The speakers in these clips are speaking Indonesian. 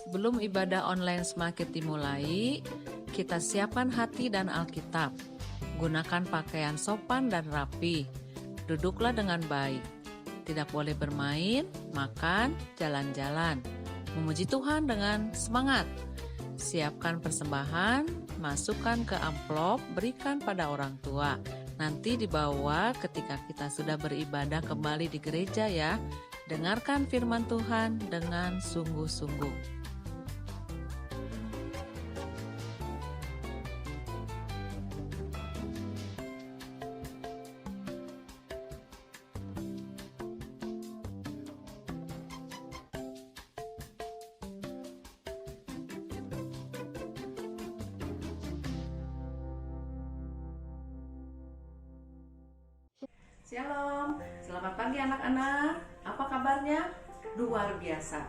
Sebelum ibadah online semakin dimulai, kita siapkan hati dan Alkitab. Gunakan pakaian sopan dan rapi. Duduklah dengan baik. Tidak boleh bermain, makan, jalan-jalan. Memuji Tuhan dengan semangat. Siapkan persembahan, masukkan ke amplop, berikan pada orang tua. Nanti dibawa ketika kita sudah beribadah kembali di gereja ya. Dengarkan firman Tuhan dengan sungguh-sungguh. Shalom, selamat pagi anak-anak. Apa kabarnya? Luar biasa.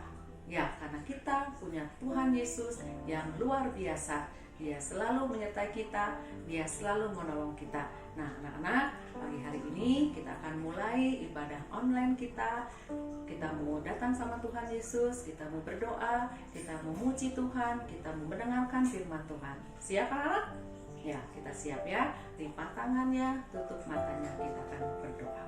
Ya, karena kita punya Tuhan Yesus yang luar biasa. Dia selalu menyertai kita, Dia selalu menolong kita. Nah, anak-anak, pagi hari ini kita akan mulai ibadah online kita. Kita mau datang sama Tuhan Yesus, kita mau berdoa, kita mau memuji Tuhan, kita mau mendengarkan firman Tuhan. Siap anak-anak? Ya, kita siap ya. Lipat tangannya, tutup matanya, kita akan berdoa.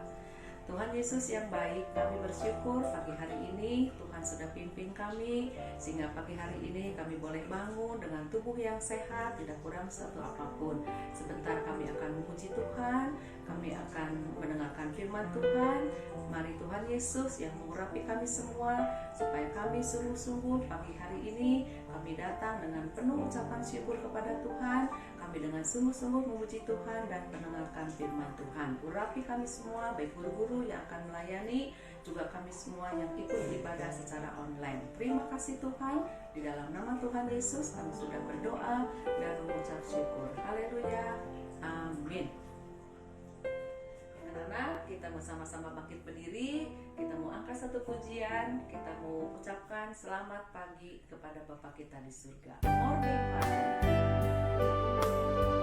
Tuhan Yesus yang baik, kami bersyukur pagi hari ini Tuhan sudah pimpin kami, sehingga pagi hari ini kami boleh bangun dengan tubuh yang sehat, tidak kurang satu apapun. Sebentar kami akan memuji Tuhan, kami akan mendengarkan firman Tuhan. Mari Tuhan Yesus yang mengurapi kami semua, supaya kami sungguh-sungguh pagi hari ini kami datang dengan penuh ucapan syukur kepada Tuhan. Kami dengan sungguh-sungguh memuji Tuhan dan mendengarkan firman Tuhan. Urapi kami semua, baik guru-guru yang akan melayani, juga kami semua yang ikut ibadah secara online. Terima kasih Tuhan, di dalam nama Tuhan Yesus kami sudah berdoa dan mengucap syukur. Haleluya, amin. Anak-anak, kita mau sama-sama bangkit berdiri, kita mau angkat satu pujian, kita mau ucapkan selamat pagi kepada Bapa kita di surga. Morning Father. Morning,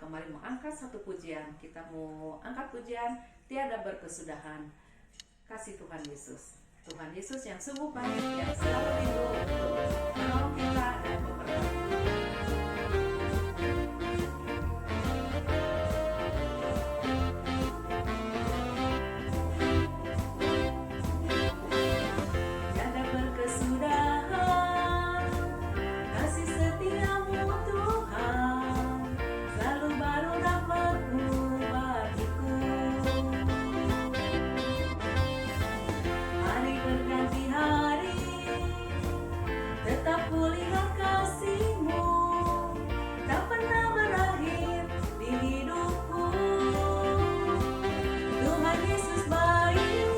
kembali mengangkat satu pujian. Kita mau angkat pujian Tiada Berkesudahan. Kasih Tuhan Yesus. Tuhan Yesus yang sungguh baik, yang selalu rindu untuk menolong kita dan memberkati. Tiada berkesudahan, kasih setiamu Tuhan, selalu baru rahmat-Mu bagiku. Hari berganti hari, tetap kulihat kasih-Mu, tak pernah berakhir di hidupku. Tuhan Yesus baik,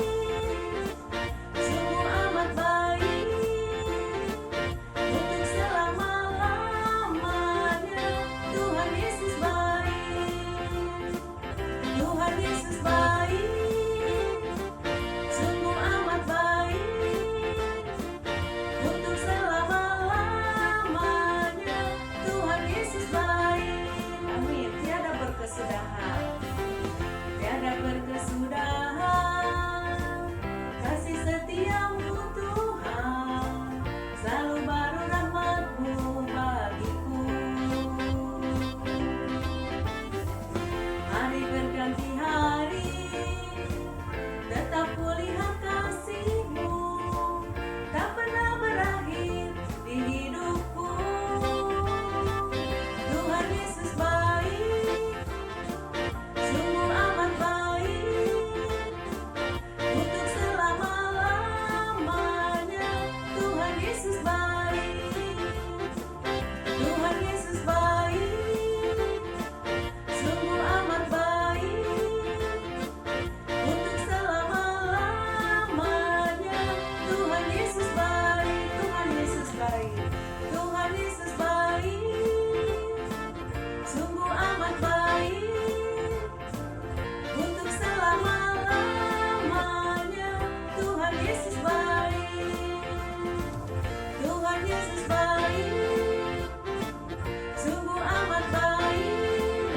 sungguh amat baik, untuk selama-lamanya. Tuhan Yesus baik, Tuhan Yesus baik, sungguh amat baik, untuk selama-lamanya. Tuhan Yesus baik. Amin. Tiada berkesudahan, tiada berkesudahan, kasih setiamu Tuhan, selalu baru rahmat-Mu bagiku. Hari berganti hari, tetap kulihat kasih-Mu, tak pernah berakhir di hidupku. Tuhan Yesus baik, sungguh amat baik, untuk selama-lamanya. Tuhan Yesus baik, Tuhan Yesus baik, sungguh amat baik, untuk selama-lamanya. Tuhan Yesus baik, Tuhan Yesus baik, Tuhan Yesus baik, sungguh amat baik, untuk selama-lamanya. Tuhan Yesus baik, Tuhan Yesus baik, sungguh amat baik,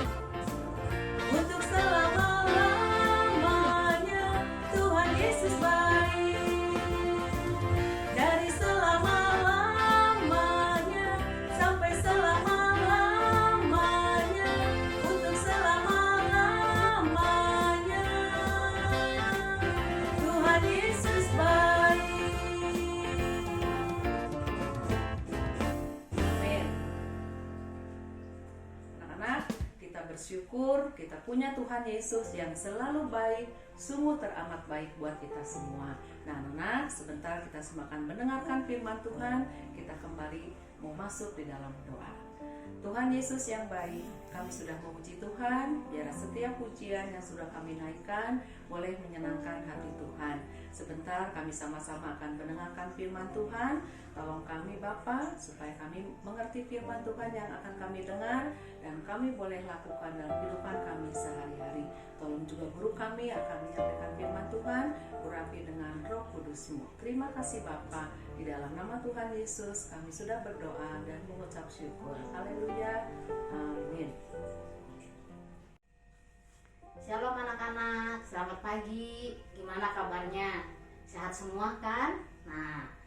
untuk selama-lamanya. Tuhan Yesus baik, dari selama-lamanya sampai selama-lamanya, untuk selama-lamanya. Tuhan Yesus baik. Amin. Anak-anak, kita bersyukur kita punya Tuhan Yesus yang selalu baik, sungguh teramat baik buat kita semua. Nah, anak-anak, sebentar kita semua akan mendengarkan firman Tuhan. Kita kembali mau masuk di dalam doa. Tuhan Yesus yang baik, kami sudah memuji Tuhan. Biar setiap pujian yang sudah kami naikkan boleh menyenangkan hati Tuhan. Sebentar kami sama-sama akan mendengarkan firman Tuhan. Tolong kami Bapa, supaya kami mengerti firman Tuhan yang akan kami dengar dan kami boleh lakukan dalam kehidupan kami sehari-hari. Tolong juga guru kami akan menyampaikan firman Tuhan, urapi dengan Roh Kudus-Mu. Terima kasih Bapa, di dalam nama Tuhan Yesus kami sudah berdoa dan mengucap syukur. Haleluya, amin. Shalom anak-anak, selamat pagi. Gimana kabarnya? Sehat semua kan? Nah,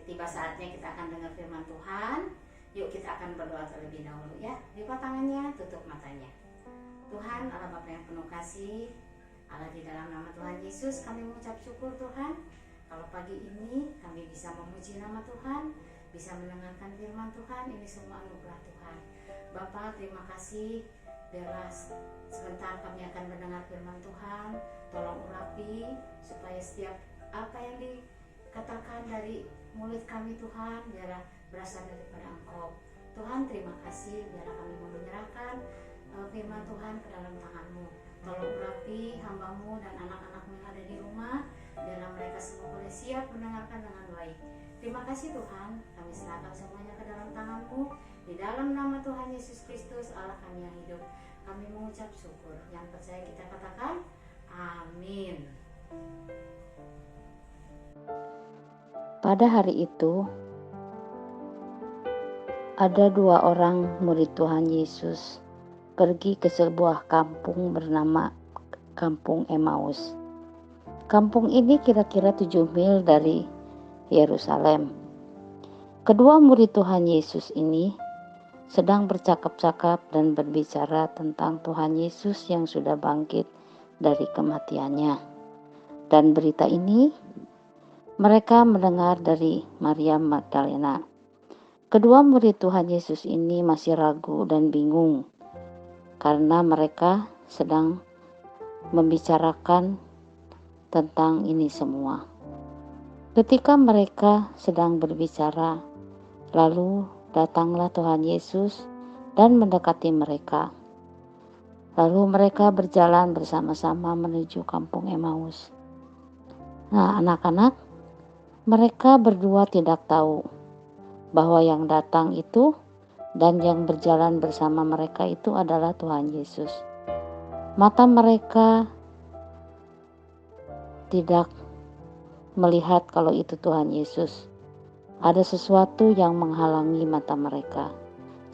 tiba saatnya kita akan dengar firman Tuhan. Yuk kita akan berdoa terlebih dahulu ya. Lipat tangannya, tutup matanya. Tuhan, Allah Bapa yang penuh kasih, Allah, di dalam nama Tuhan Yesus kami mengucap syukur Tuhan. Kalau pagi ini kami bisa memuji nama Tuhan, bisa mendengarkan firman Tuhan, ini semua anugerah Tuhan. Bapa, terima kasih. Biarlah sebentar kami akan mendengar firman Tuhan. Tolong urapi supaya setiap apa yang dikatakan dari mulut kami Tuhan, biarlah berasal daripada Engkau. Tuhan, terima kasih. Biarlah kami mau menyerahkan firman Tuhan ke dalam tangan-Mu. Tolong urapi hamba-Mu dan anak-anak-Mu yang ada di rumah, biarlah mereka semua boleh siap mendengarkan dengan baik. Terima kasih Tuhan, kami serahkan semuanya ke dalam tangan-Mu. Di dalam nama Tuhan Yesus Kristus, Allah kami yang hidup, kami mengucap syukur. Yang percaya kita katakan, amin. Pada hari itu, ada 2 orang murid Tuhan Yesus pergi ke sebuah kampung bernama Kampung Emmaus. Kampung ini kira-kira 7 mil dari Yerusalem. Kedua murid Tuhan Yesus ini sedang bercakap-cakap dan berbicara tentang Tuhan Yesus yang sudah bangkit dari kematiannya. Dan berita ini mereka mendengar dari Maria Magdalena. Kedua murid Tuhan Yesus ini masih ragu dan bingung karena mereka sedang membicarakan tentang ini semua. Ketika mereka sedang berbicara, lalu datanglah Tuhan Yesus dan mendekati mereka. Lalu mereka berjalan bersama-sama menuju kampung Emmaus. Nah, anak-anak, mereka berdua tidak tahu bahwa yang datang itu dan yang berjalan bersama mereka itu adalah Tuhan Yesus. Mata mereka tidak melihat kalau itu Tuhan Yesus. Ada sesuatu yang menghalangi mata mereka,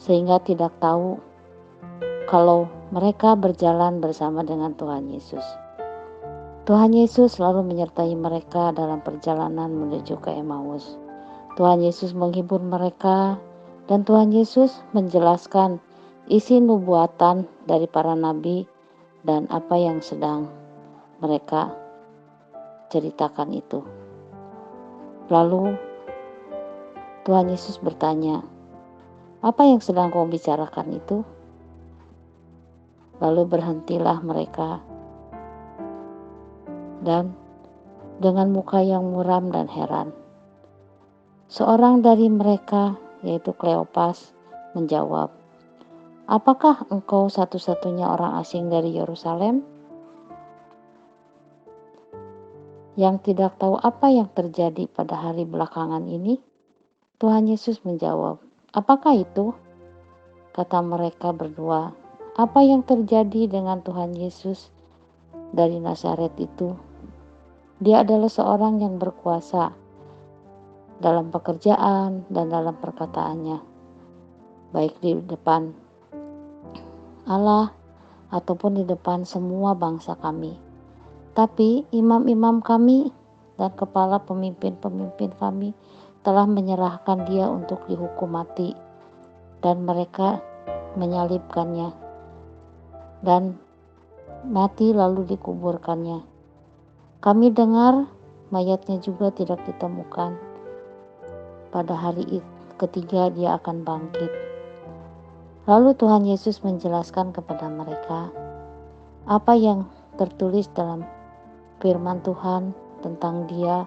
sehingga tidak tahu kalau mereka berjalan bersama dengan Tuhan Yesus. Tuhan Yesus selalu menyertai mereka dalam perjalanan menuju ke Emmaus. Tuhan Yesus menghibur mereka dan Tuhan Yesus menjelaskan isi nubuatan dari para nabi dan apa yang sedang mereka ceritakan itu. Lalu Tuhan Yesus bertanya, "Apa yang sedang kau bicarakan itu?" Lalu berhentilah mereka dan dengan muka yang muram dan heran. Seorang dari mereka, yaitu Kleopas, menjawab, "Apakah engkau satu-satunya orang asing dari Yerusalem yang tidak tahu apa yang terjadi pada hari belakangan ini?" Tuhan Yesus menjawab, "Apakah itu?" Kata mereka berdua, "Apa yang terjadi dengan Tuhan Yesus dari Nazaret itu? Dia adalah seorang yang berkuasa dalam pekerjaan dan dalam perkataannya, baik di depan Allah ataupun di depan semua bangsa kami. Tapi imam-imam kami dan kepala pemimpin-pemimpin kami telah menyerahkan dia untuk dihukum mati, dan mereka menyalibkannya dan mati lalu dikuburkannya. Kami dengar mayatnya juga tidak ditemukan. Pada hari ketiga dia akan bangkit." Lalu Tuhan Yesus menjelaskan kepada mereka apa yang tertulis dalam firman Tuhan tentang dia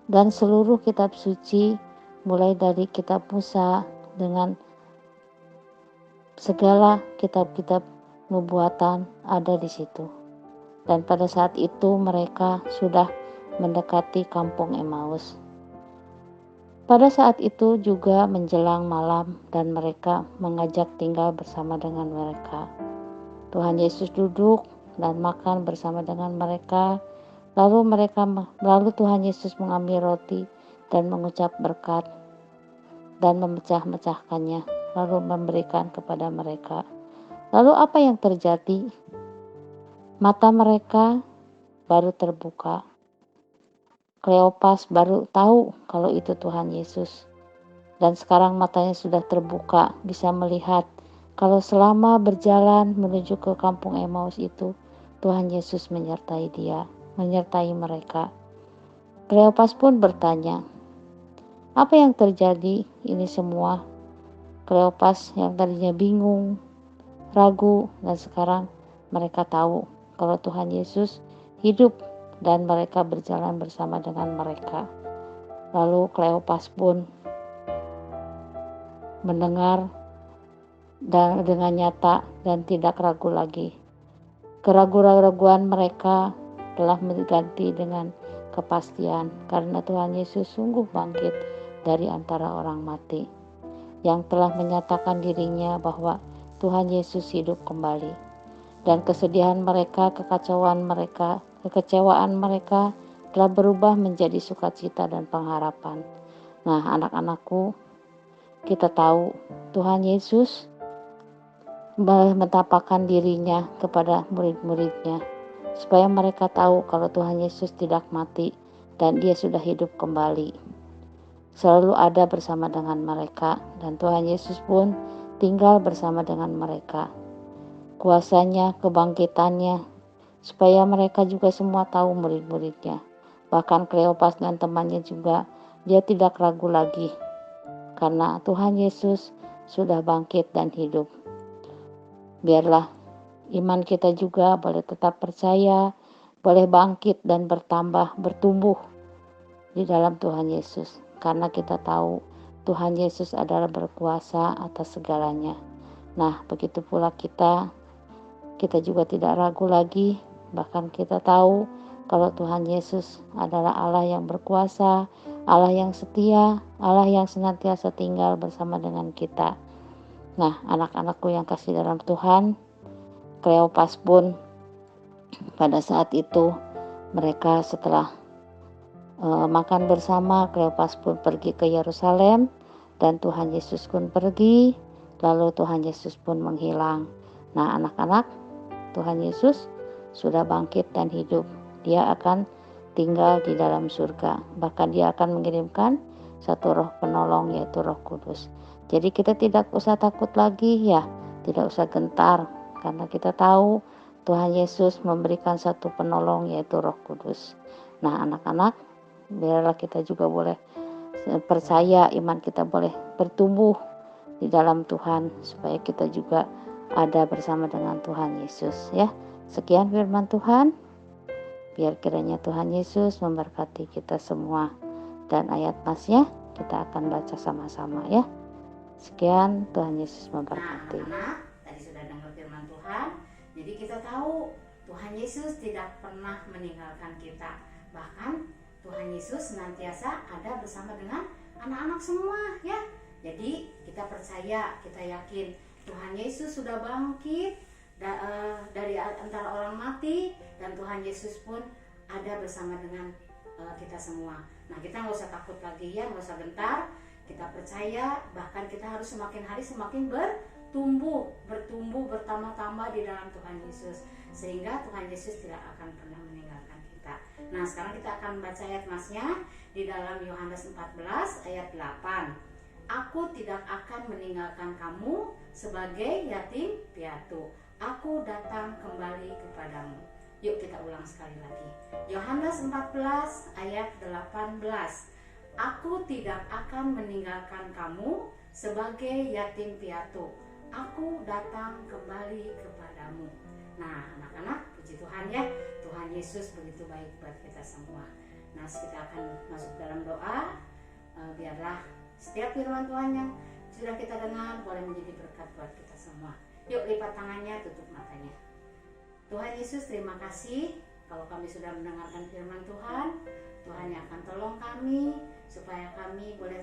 dan seluruh kitab suci, mulai dari kitab Musa dengan segala kitab-kitab nubuatan ada di situ. Dan pada saat itu mereka sudah mendekati kampung Emmaus. Pada saat itu juga menjelang malam dan mereka mengajak tinggal bersama dengan mereka. Tuhan Yesus duduk dan makan bersama dengan mereka. Lalu Tuhan Yesus mengambil roti dan mengucap berkat dan memecah-mecahkannya, lalu memberikan kepada mereka. Lalu apa yang terjadi? Mata mereka baru terbuka. Kleopas baru tahu kalau itu Tuhan Yesus. Dan sekarang matanya sudah terbuka, bisa melihat kalau selama berjalan menuju ke kampung Emmaus itu, Tuhan Yesus menyertai mereka. Kleopas pun bertanya, "Apa yang terjadi ini semua?" Kleopas yang tadinya bingung, ragu, dan sekarang mereka tahu kalau Tuhan Yesus hidup dan mereka berjalan bersama dengan mereka. Lalu Kleopas pun mendengar dan dengan nyata dan tidak ragu lagi. Keraguan-raguan mereka telah berganti dengan kepastian karena Tuhan Yesus sungguh bangkit dari antara orang mati, yang telah menyatakan dirinya bahwa Tuhan Yesus hidup kembali. Dan kesedihan mereka, kekecewaan mereka telah berubah menjadi sukacita dan pengharapan. Nah, anak-anakku, kita tahu Tuhan Yesus mentapakkan dirinya kepada murid-muridnya, supaya mereka tahu kalau Tuhan Yesus tidak mati dan dia sudah hidup kembali. Selalu ada bersama dengan mereka, dan Tuhan Yesus pun tinggal bersama dengan mereka. Kuasanya, kebangkitannya, supaya mereka juga semua tahu, murid-muridnya. Bahkan Kleopas dan temannya juga, dia tidak ragu lagi, karena Tuhan Yesus sudah bangkit dan hidup. Biarlah iman kita juga boleh tetap percaya, boleh bangkit dan bertumbuh di dalam Tuhan Yesus. Karena kita tahu Tuhan Yesus adalah berkuasa atas segalanya. Nah, begitu pula kita juga tidak ragu lagi, bahkan kita tahu kalau Tuhan Yesus adalah Allah yang berkuasa, Allah yang setia, Allah yang senantiasa tinggal bersama dengan kita. Nah, anak-anakku yang kasih dalam Tuhan, Kleopas pun pada saat itu mereka setelah makan bersama, Kleopas pun pergi ke Yerusalem dan Tuhan Yesus pun pergi, lalu Tuhan Yesus pun menghilang. Nah, anak-anak, Tuhan Yesus sudah bangkit dan hidup. Dia akan tinggal di dalam surga. Bahkan dia akan mengirimkan satu roh penolong, yaitu Roh Kudus. Jadi kita tidak usah takut lagi ya, tidak usah gentar, karena kita tahu Tuhan Yesus memberikan satu penolong, yaitu Roh Kudus. Nah, anak-anak, biarlah kita juga boleh percaya, iman kita boleh bertumbuh di dalam Tuhan, supaya kita juga ada bersama dengan Tuhan Yesus ya. Sekian firman Tuhan. Biar kiranya Tuhan Yesus memberkati kita semua. Dan ayat nasnya kita akan baca sama-sama ya. Sekian, Tuhan Yesus memberkati. Nah, anak-anak, tadi sudah dengar firman Tuhan. Jadi kita tahu Tuhan Yesus tidak pernah meninggalkan kita. Bahkan Tuhan Yesus senantiasa ada bersama dengan anak-anak semua ya. Jadi kita percaya, kita yakin Tuhan Yesus sudah bangkit dari antara orang mati, dan Tuhan Yesus pun ada bersama dengan kita semua. Nah, kita nggak usah takut lagi ya, nggak usah gentar. Kita percaya, bahkan kita harus semakin hari semakin bertumbuh bertambah-tambah di dalam Tuhan Yesus, sehingga Tuhan Yesus tidak akan pernah meninggalkan kita. Nah, sekarang kita akan baca ayat masnya di dalam Yohanes 14 ayat 8. Aku tidak akan meninggalkan kamu sebagai yatim piatu. Aku datang kembali kepadamu. Yuk kita ulang sekali lagi. Yohanes 14 ayat 18. Aku tidak akan meninggalkan kamu sebagai yatim piatu. Aku datang kembali kepadamu. Nah, anak-anak, puji Tuhan ya. Tuhan Yesus begitu baik buat kita semua. Nah, kita akan masuk dalam doa. Biarlah setiap firman Tuhan yang sudah kita dengar boleh menjadi berkat buat kita semua. Yuk lipat tangannya, tutup matanya. Tuhan Yesus, terima kasih kalau kami sudah mendengarkan firman Tuhan. Tuhan yang akan tolong kami supaya kami boleh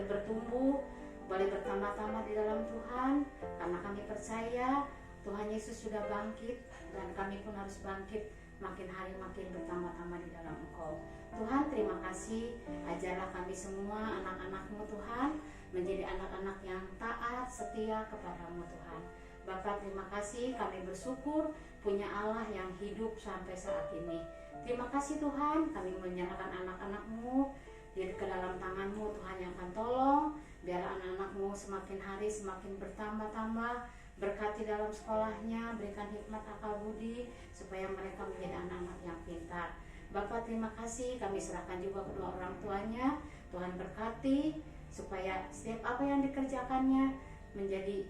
bertumbuh, boleh bertambah-tambah di dalam Tuhan, karena kami percaya Tuhan Yesus sudah bangkit, dan kami pun harus bangkit makin hari makin bertambah-tambah di dalam Engkau. Tuhan, terima kasih, ajarlah kami semua anak-anak-Mu Tuhan menjadi anak-anak yang taat, setia kepadamu Tuhan. Bapa, terima kasih, kami bersyukur punya Allah yang hidup sampai saat ini. Terima kasih Tuhan, kami menyerahkan anak-anak-Mu ke dalam tangan-Mu Tuhan, yang akan tolong biar anak-anak-Mu semakin hari semakin bertambah-tambah. Berkati dalam sekolahnya, berikan hikmat akal budi supaya mereka menjadi anak-anak yang pintar. Bapak, terima kasih, kami serahkan juga kedua orang tuanya. Tuhan berkati supaya setiap apa yang dikerjakannya menjadi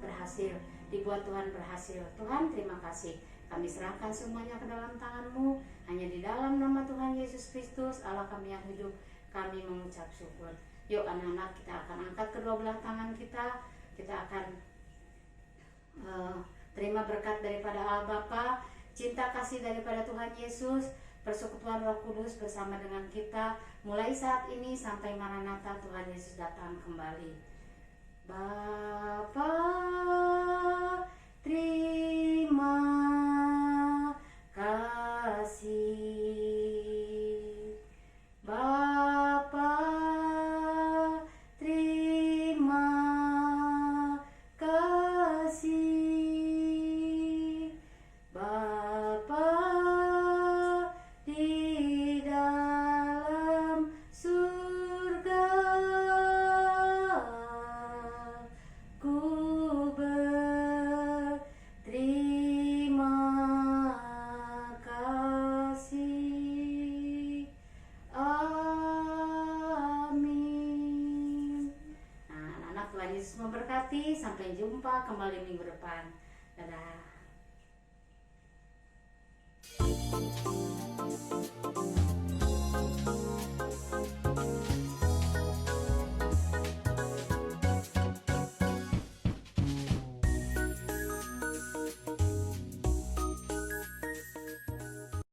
berhasil, dibuat Tuhan berhasil. Tuhan, terima kasih, kami serahkan semuanya ke dalam tangan-Mu. Hanya di dalam nama Tuhan Yesus Kristus, Allah kami yang hidup, kami mengucap syukur. Yuk anak-anak, kita akan angkat kedua belah tangan kita. Kita akan terima berkat daripada Allah Bapa, cinta kasih daripada Tuhan Yesus, persekutuan Roh Kudus bersama dengan kita mulai saat ini sampai Maranatha Tuhan Yesus datang kembali. Bapa, terima kasih. Bapa, terima kasih. memberkati. Sampai jumpa kembali minggu depan. Dadah.